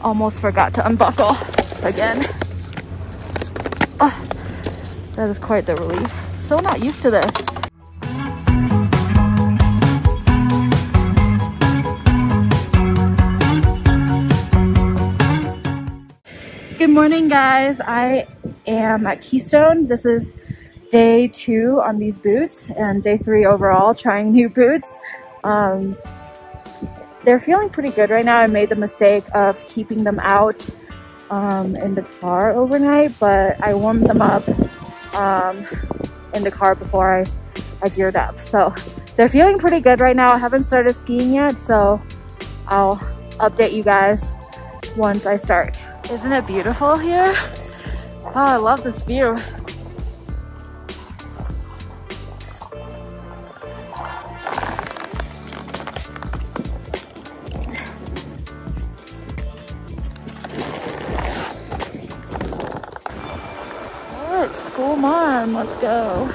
Almost forgot to unbuckle again. Oh, that is quite the relief. So not used to this. Good morning, guys. I am at Keystone. This is day 2 on these boots and day 3 overall trying new boots. They're feeling pretty good right now. I made the mistake of keeping them out in the car overnight, but I warmed them up in the car before I geared up. So they're feeling pretty good right now. I haven't started skiing yet, so I'll update you guys once I start. Isn't it beautiful here? Oh, I love this view. Oh, it's Schoolmarm. Let's go.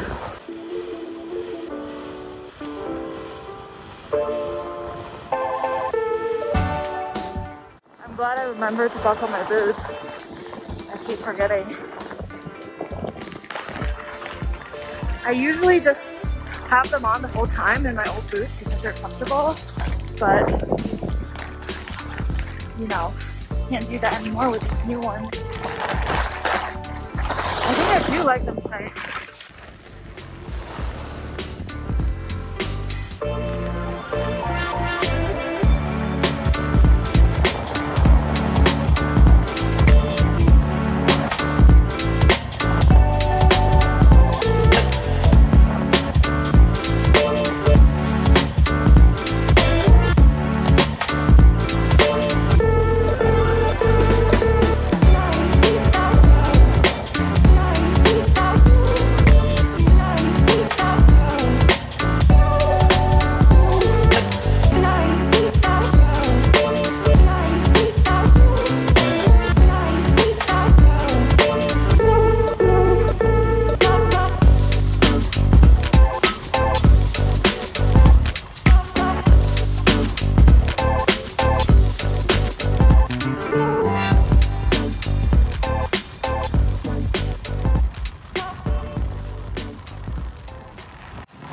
I'm glad I remembered to buckle my boots. I keep forgetting. I usually just have them on the whole time in my old boots because they're comfortable, but you know, can't do that anymore with these new ones. I think I do like them tight.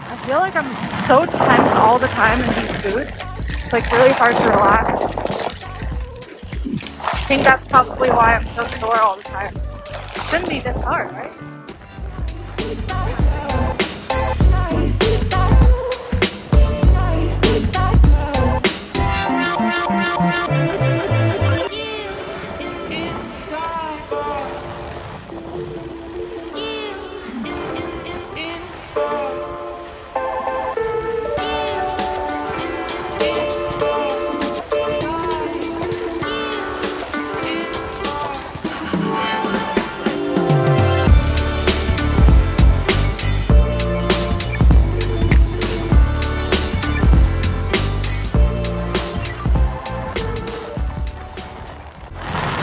I feel like I'm so tense all the time in these boots. It's like really hard to relax. I think that's probably why I'm so sore all the time. It shouldn't be this hard, right?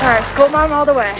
Alright, Schoolmarm all the way.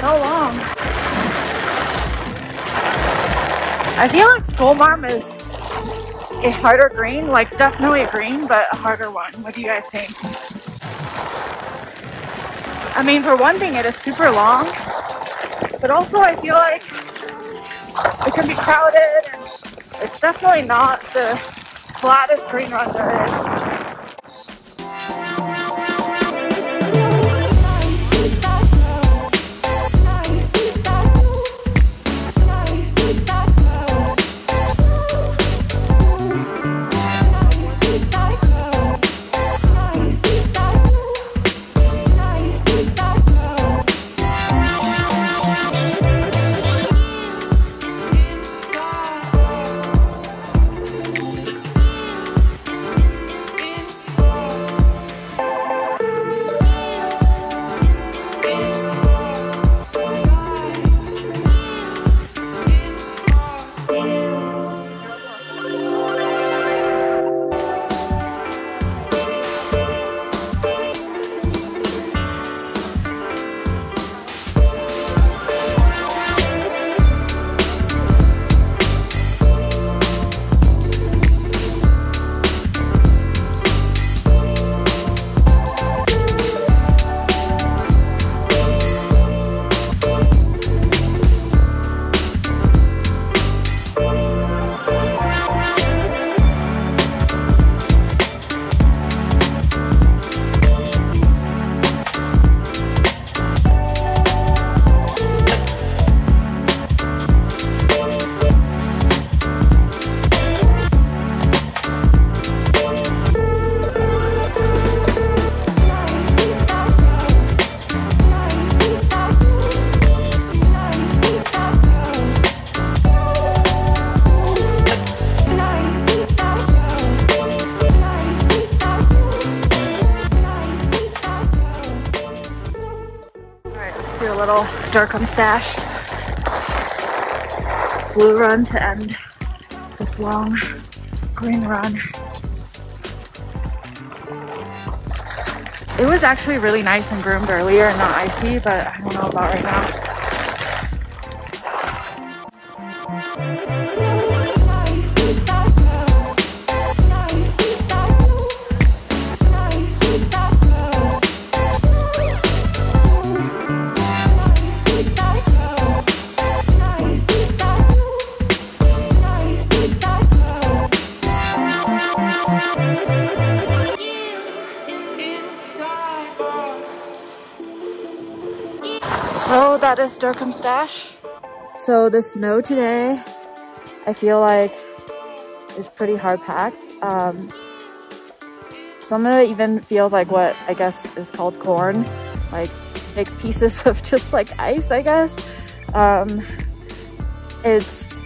So long. I feel like Schoolmarm is a harder green, like definitely a green, but a harder one. What do you guys think? I mean, for one thing, it is super long, but also I feel like it can be crowded, and it's definitely not the flattest green run there is. Dercum stash. Blue run to end this long green run. It was actually really nice and groomed earlier and not icy, but I don't know about right now. So that is Dercum stash. So the snow today, I feel like is pretty hard packed. Some of it even feels like what I guess is called corn, like big pieces of just like ice, I guess. It's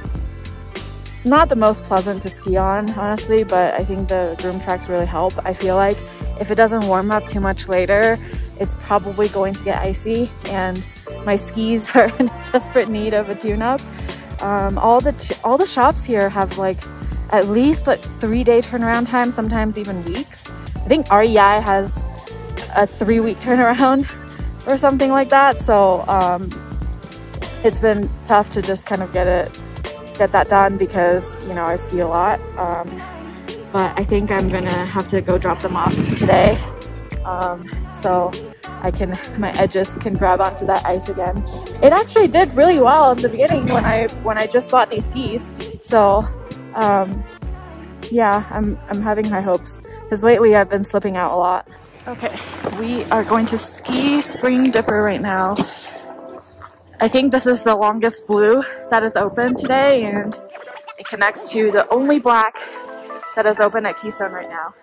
not the most pleasant to ski on, honestly, but I think the groom tracks really help. I feel like if it doesn't warm up too much later, it's probably going to get icy, and my skis are in desperate need of a tune-up. All the shops here have like at least like 3-day turnaround time, sometimes even weeks. I think REI has a 3-week turnaround or something like that. So it's been tough to just kind of get that done because, you know, I ski a lot. But I think I'm gonna have to go drop them off today. So my edges can grab onto that ice again. It actually did really well in the beginning when I just bought these skis. So yeah, I'm having high hopes because lately I've been slipping out a lot. Okay, we are going to ski Spring Dipper right now. I think this is the longest blue that is open today, and it connects to the only black that is open at Keystone right now.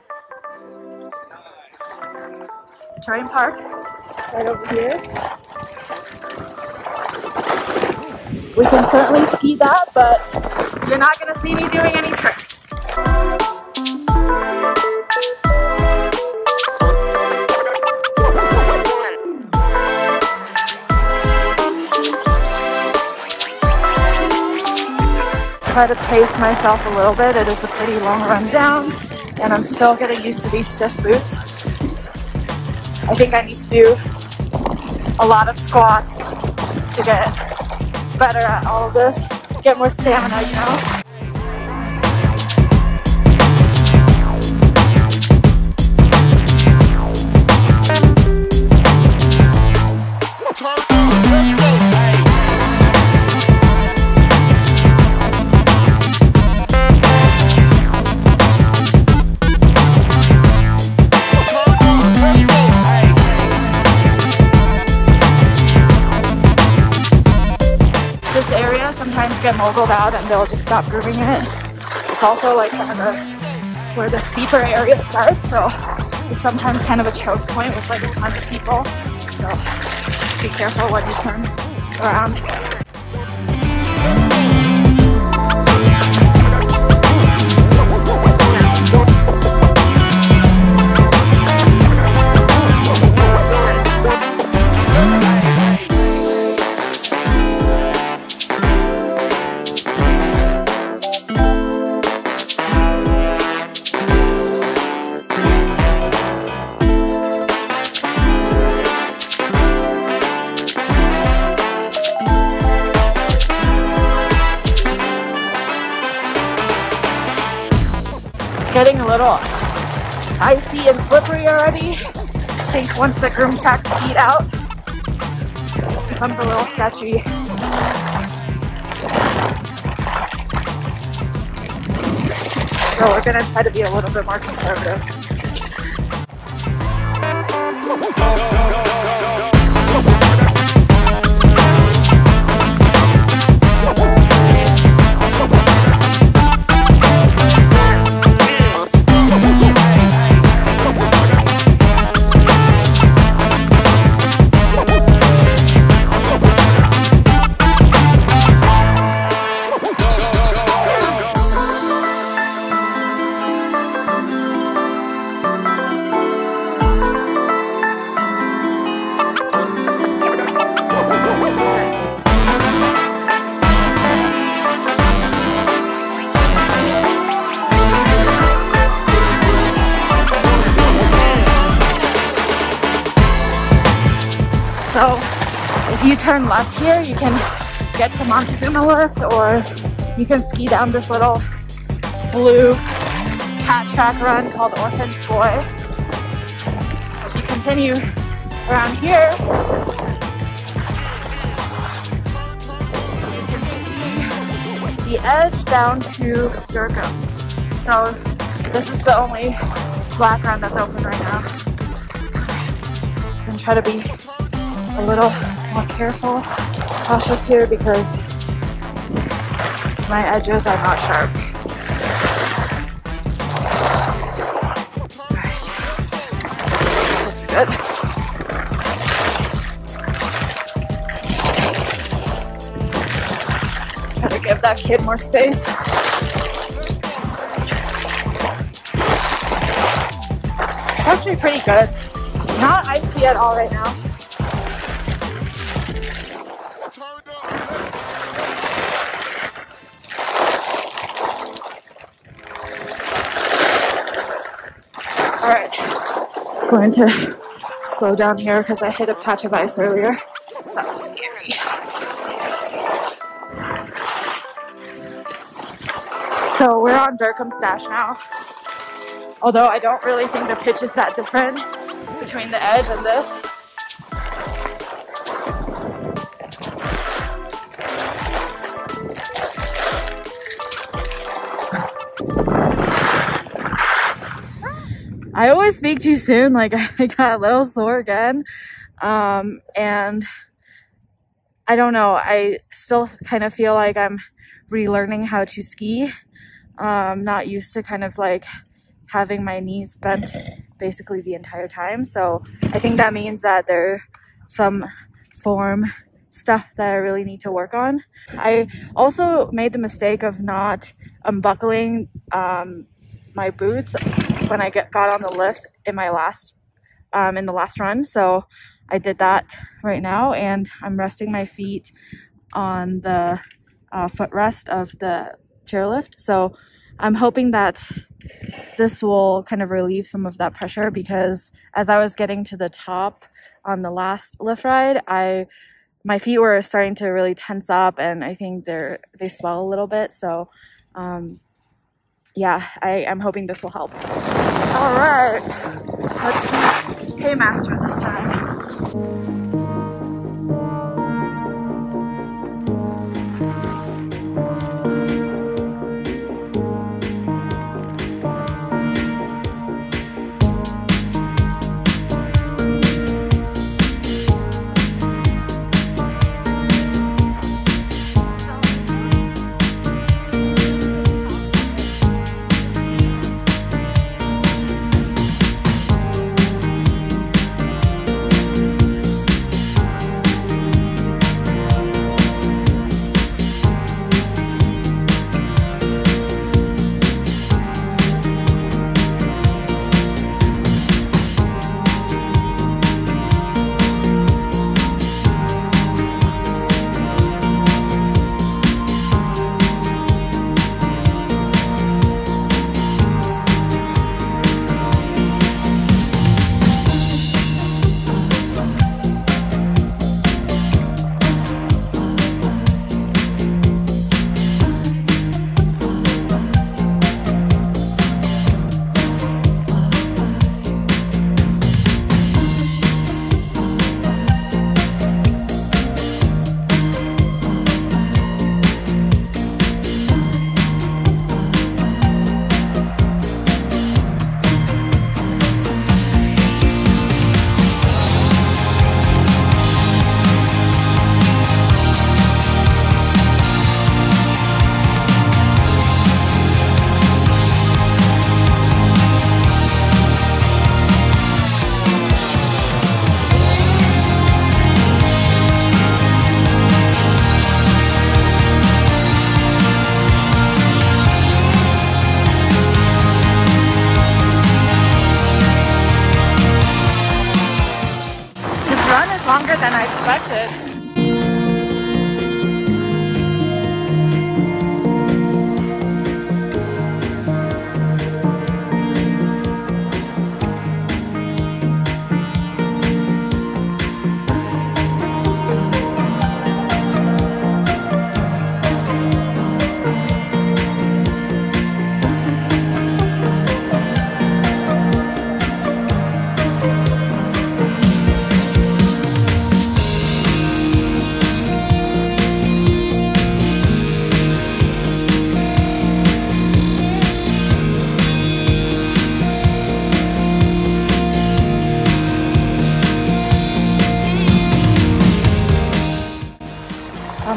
Terrain park right over here. We can certainly ski that, but you're not going to see me doing any tricks. Try to pace myself a little bit. It is a pretty long run down, and I'm still getting used to these stiff boots. I think I need to do a lot of squats to get better at all of this, get more stamina, you know? Get moguled out and they'll just stop grooming it. It's also like kind of where the steeper area starts, so it's sometimes kind of a choke point with like a ton of people. So just be careful when you turn around. Getting a little icy and slippery already. I think once the groom track's skied out, it becomes a little sketchy. So we're gonna try to be a little bit more conservative. So if you turn left here, you can get to Montezuma Lift, or you can ski down this little blue cat track run called Orfint Boy. If you continue around here, you can see the edge down to Dercum. So this is the only black run that's open right now. And try to be a little more careful, cautious here because my edges are not sharp. Alright, looks good. Try to give that kid more space. It's actually pretty good. Not icy at all right now. Alright, going to slow down here because I hit a patch of ice earlier. That was scary. So we're on Dercum Stash now. Although I don't really think the pitch is that different between the edge and this. I always speak too soon, like I got a little sore again. And I don't know, I still kind of feel like I'm relearning how to ski. Not used to kind of like having my knees bent basically the entire time. So I think that means that there's some form stuff that I really need to work on. I also made the mistake of not unbuckling my boots when I got on the lift in my last in the last run. So I did that right now, and I'm resting my feet on the footrest of the chairlift. So I'm hoping that this will kind of relieve some of that pressure, because as I was getting to the top on the last lift ride, my feet were starting to really tense up, and I think they swell a little bit. So yeah, I'm hoping this will help. All right, let's do Paymaster this time. Longer than I expected.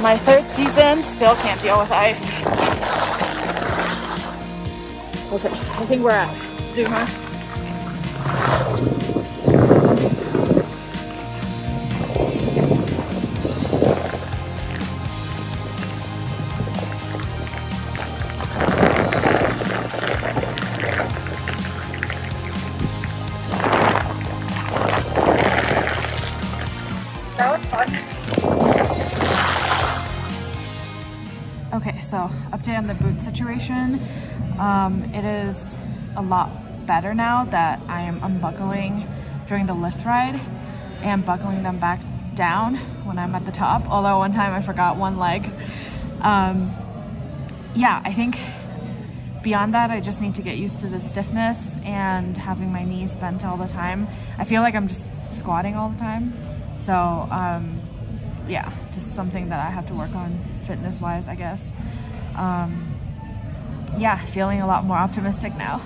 my third season, still can't deal with ice. Okay, I think we're at Zuma. That was fun. Okay, so update on the boot situation. It is a lot better now that I am unbuckling during the lift ride and buckling them back down when I'm at the top. Although one time I forgot one leg. Yeah, I think beyond that, I just need to get used to the stiffness and having my knees bent all the time. I feel like I'm just squatting all the time. So yeah, just something that I have to work on fitness wise, I guess. Yeah, feeling a lot more optimistic now.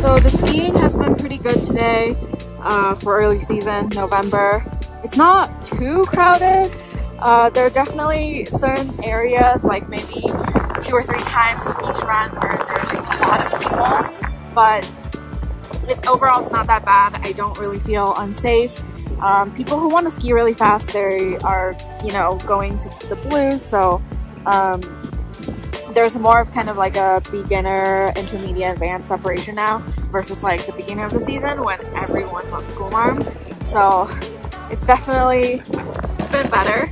So the skiing has been pretty good today for early season, November. It's not too crowded. There are definitely certain areas, like maybe 2 or 3 times each run where there are just a lot of people, but overall it's not that bad. I don't really feel unsafe. People who want to ski really fast, they are, you know, going to the blues, so there's more of kind of like a beginner, intermediate, advanced separation now versus like the beginning of the season when everyone's on Schoolmarm. So it's definitely been better.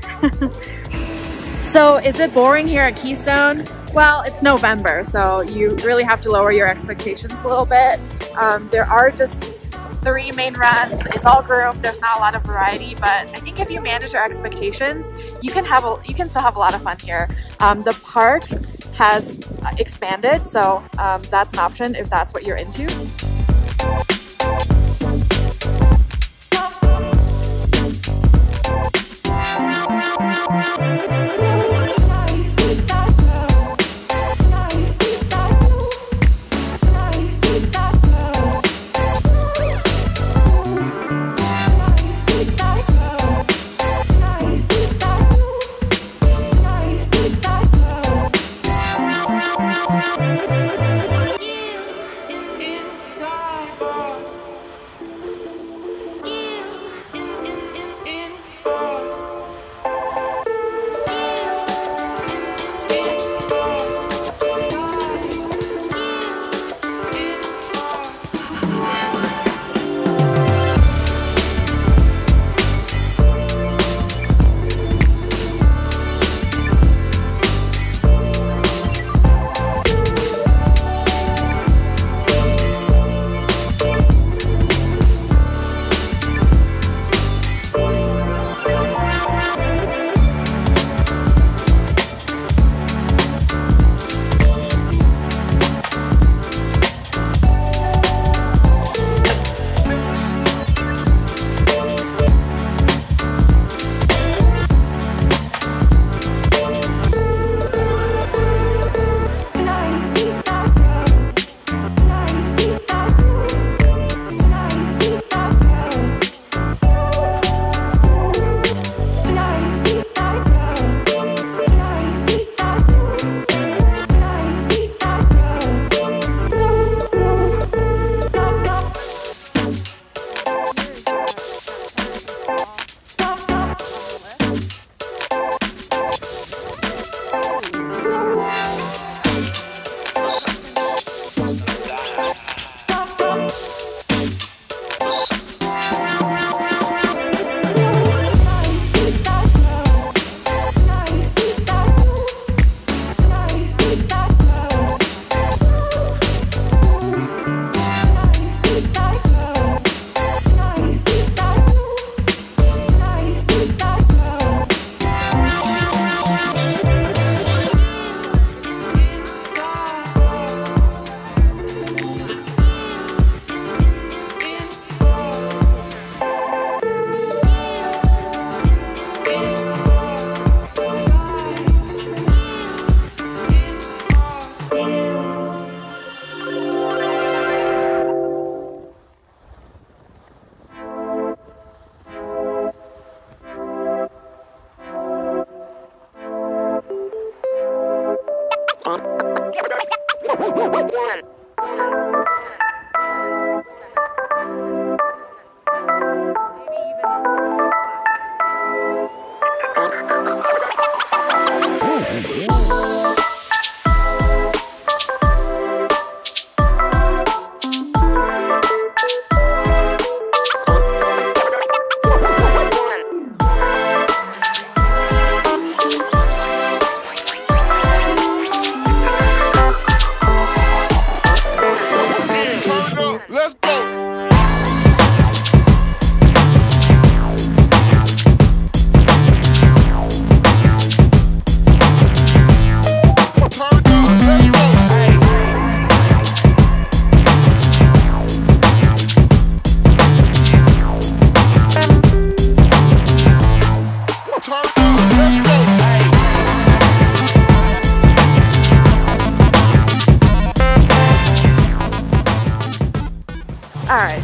So is it boring here at Keystone? Well, it's November, so you really have to lower your expectations a little bit. There are just 3 main runs. It's all groomed. There's not a lot of variety, but I think if you manage your expectations, you can still have a lot of fun here. The park has expanded, so that's an option if that's what you're into.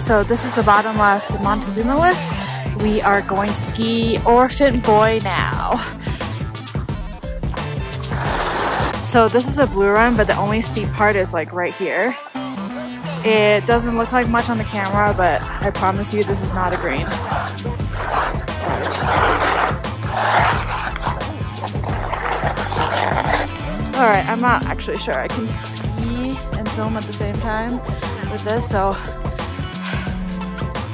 So this is the bottom left, the Montezuma lift. We are going to ski Orfint Boy now. So this is a blue run, but the only steep part is like right here. It doesn't look like much on the camera, but I promise you this is not a green. Alright, I'm not actually sure I can ski and film at the same time with this, so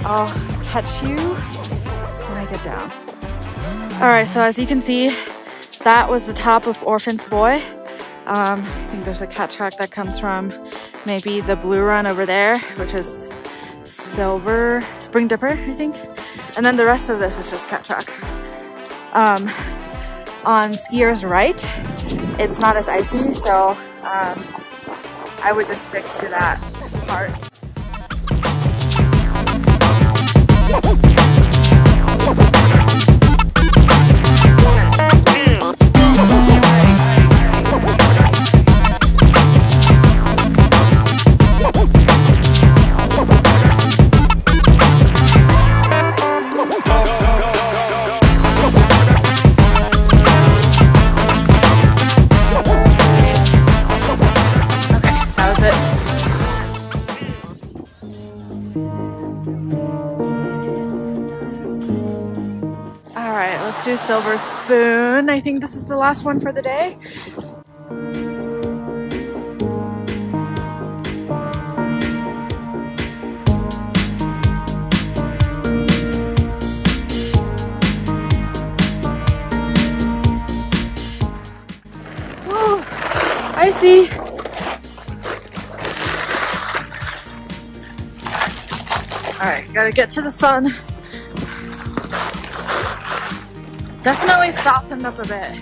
I'll catch you when I get down. Alright, so as you can see, that was the top of Orfint Boy. I think there's a cat track that comes from maybe the blue run over there, which is Silver Spring Dipper, I think. And then the rest of this is just cat track. On skier's right, it's not as icy, so I would just stick to that part. Alright, let's do Silverspoon. I think this is the last one for the day. Oh, I see. Alright, gotta get to the sun. Definitely softened up a bit.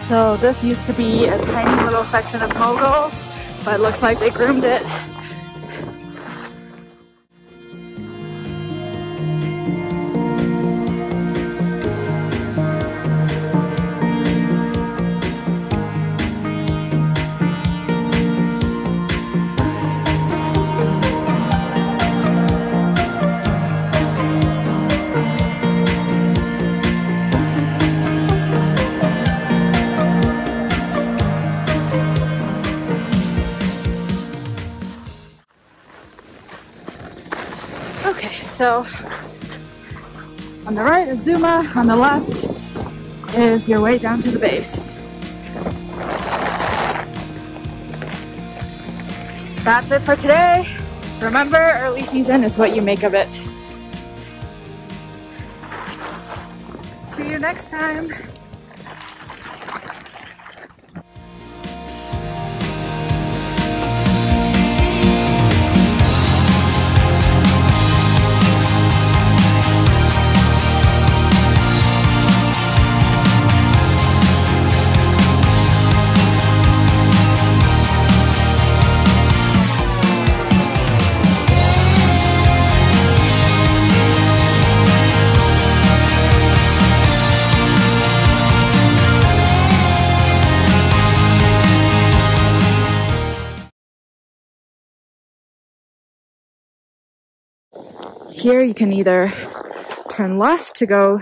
So this used to be a tiny little section of moguls, but it looks like they groomed it. Okay, so on the right is Zuma, on the left is your way down to the base. That's it for today. Remember, early season is what you make of it. See you next time. here you can either turn left to go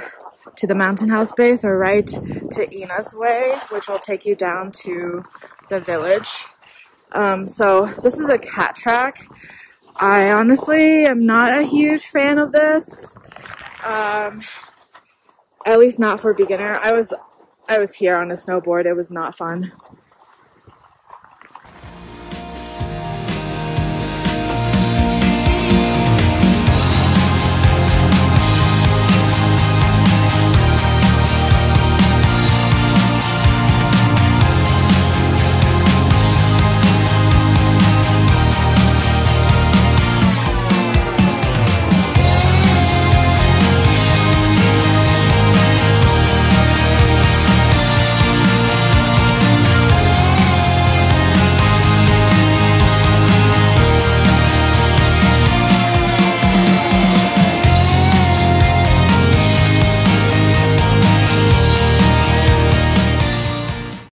to the mountain house base or right to Ina's Way, which will take you down to the village. So this is a cat track. I honestly am not a huge fan of this, at least not for beginner. I was here on a snowboard. It was not fun.